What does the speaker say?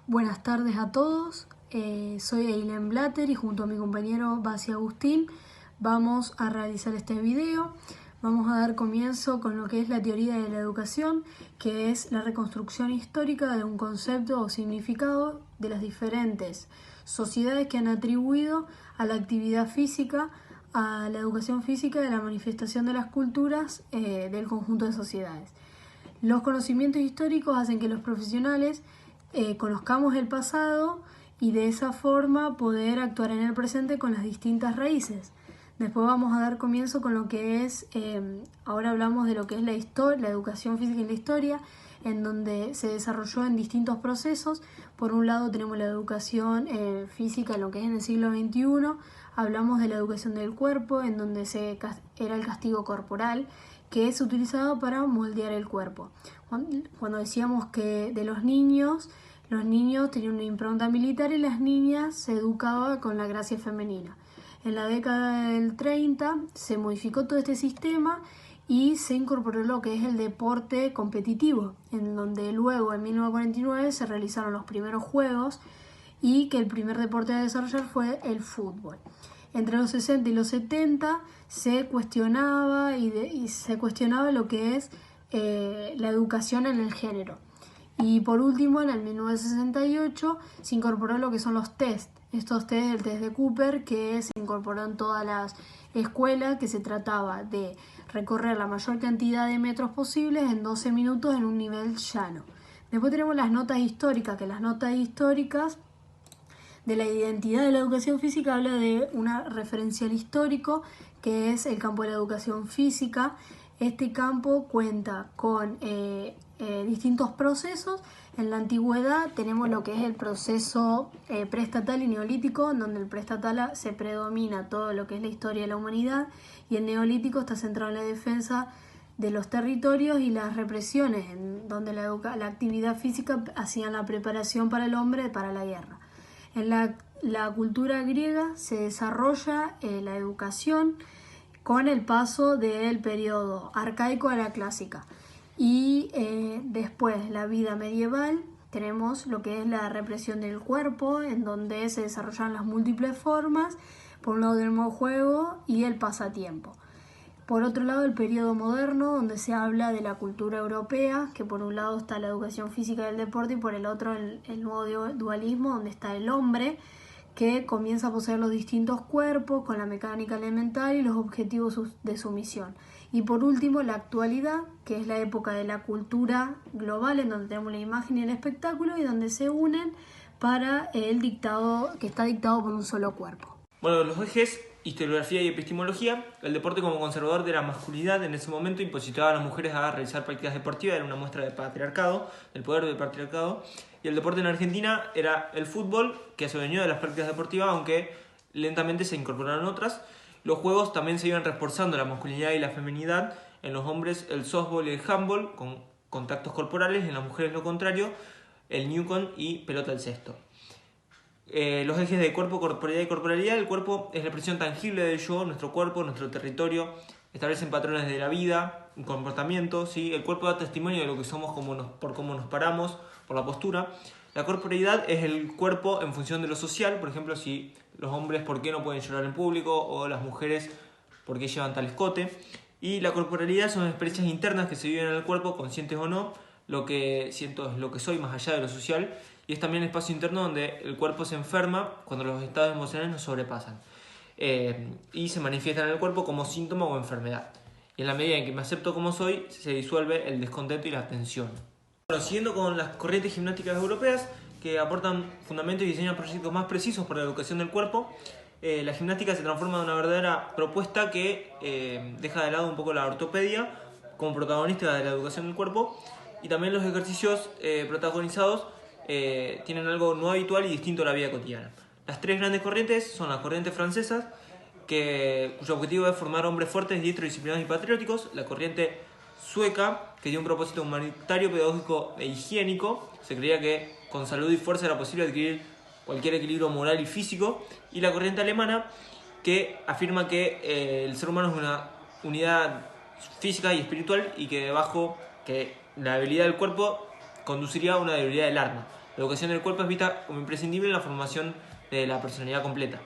Buenas tardes a todos, soy Eileen Blatter y junto a mi compañero Basi Agustín vamos a realizar este video. Vamos a dar comienzo con lo que es la teoría de la educación, que es la reconstrucción histórica de un concepto o significado de las diferentes sociedades que han atribuido a la actividad física, a la educación física de la manifestación de las culturas del conjunto de sociedades. Los conocimientos históricos hacen que los profesionales conozcamos el pasado y de esa forma poder actuar en el presente con las distintas raíces. Después vamos a dar comienzo con lo que es, ahora hablamos de lo que es la educación física y la historia, en donde se desarrolló en distintos procesos. Por un lado tenemos la educación física, en lo que es en el siglo XXI, hablamos de la educación del cuerpo, en donde era el castigo corporal, que es utilizado para moldear el cuerpo. Cuando decíamos que de los niños tenían una impronta militar y las niñas se educaban con la gracia femenina. En la década del 30 se modificó todo este sistema y se incorporó lo que es el deporte competitivo, en donde luego en 1949 se realizaron los primeros juegos y que el primer deporte a desarrollar fue el fútbol. Entre los 60 y los 70 se cuestionaba lo que es la educación en el género. Y por último, en el 1968 se incorporó lo que son los test. Estos test, el test de Cooper, que se incorporó en todas las escuelas, que se trataba de recorrer la mayor cantidad de metros posibles en 12 minutos en un nivel llano. Después tenemos las notas históricas, que las notas históricas de la identidad de la educación física habla de un referencial histórico, que es el campo de la educación física. Este campo cuenta con distintos procesos. En la antigüedad tenemos lo que es el proceso preestatal y neolítico, en donde el preestatal se predomina todo lo que es la historia de la humanidad y el neolítico está centrado en la defensa de los territorios y las represiones, en donde la actividad física hacía la preparación para el hombre para la guerra. En la cultura griega se desarrolla la educación con el paso del periodo arcaico a la clásica. Y después, la vida medieval, tenemos lo que es la represión del cuerpo, en donde se desarrollan las múltiples formas, por un lado del modo juego y el pasatiempo. Por otro lado, el periodo moderno, donde se habla de la cultura europea, que por un lado está la educación física del deporte y por el otro el nuevo dualismo, donde está el hombre, que comienza a poseer los distintos cuerpos con la mecánica elemental y los objetivos de su misión. Y por último, la actualidad, que es la época de la cultura global, en donde tenemos la imagen y el espectáculo y donde se unen para el dictado, que está dictado por un solo cuerpo. Bueno, los ejes, historiografía y epistemología. El deporte como conservador de la masculinidad en ese momento impositaba a las mujeres a realizar prácticas deportivas, era una muestra de patriarcado, del poder del patriarcado. Y el deporte en Argentina era el fútbol, que se venía de las prácticas deportivas, aunque lentamente se incorporaron otras. Los juegos también se iban reforzando la masculinidad y la feminidad. En los hombres el softball y el handball, con contactos corporales, en las mujeres lo contrario, el newcon y pelota al cesto. Los ejes de cuerpo, corporalidad y corporalidad. El cuerpo es la expresión tangible del yo, nuestro cuerpo, nuestro territorio. Establecen patrones de la vida, un comportamiento, ¿sí? El cuerpo da testimonio de lo que somos por cómo nos paramos, por la postura. La corporalidad es el cuerpo en función de lo social. Por ejemplo, si los hombres por qué no pueden llorar en público o las mujeres por qué llevan tal escote. Y la corporalidad son experiencias internas que se viven en el cuerpo, conscientes o no. Lo que siento es lo que soy más allá de lo social. Y es también el espacio interno donde el cuerpo se enferma cuando los estados emocionales nos sobrepasan. Y se manifiestan en el cuerpo como síntoma o enfermedad. Y en la medida en que me acepto como soy, se disuelve el descontento y la tensión. Bueno, siguiendo con las corrientes gimnásticas europeas que aportan fundamentos y diseñan proyectos más precisos para la educación del cuerpo, la gimnástica se transforma en una verdadera propuesta que deja de lado un poco la ortopedia como protagonista de la educación del cuerpo, y también los ejercicios protagonizados tienen algo no habitual y distinto a la vida cotidiana. Las tres grandes corrientes son las corrientes francesas, cuyo objetivo es formar hombres fuertes, diestros, disciplinados y patrióticos. La corriente sueca, que tiene un propósito humanitario, pedagógico e higiénico. Se creía que con salud y fuerza era posible adquirir cualquier equilibrio moral y físico. Y la corriente alemana, que afirma que el ser humano es una unidad física y espiritual y que la debilidad del cuerpo conduciría a una debilidad del alma. La educación del cuerpo es vista como imprescindible en la formación de la personalidad completa.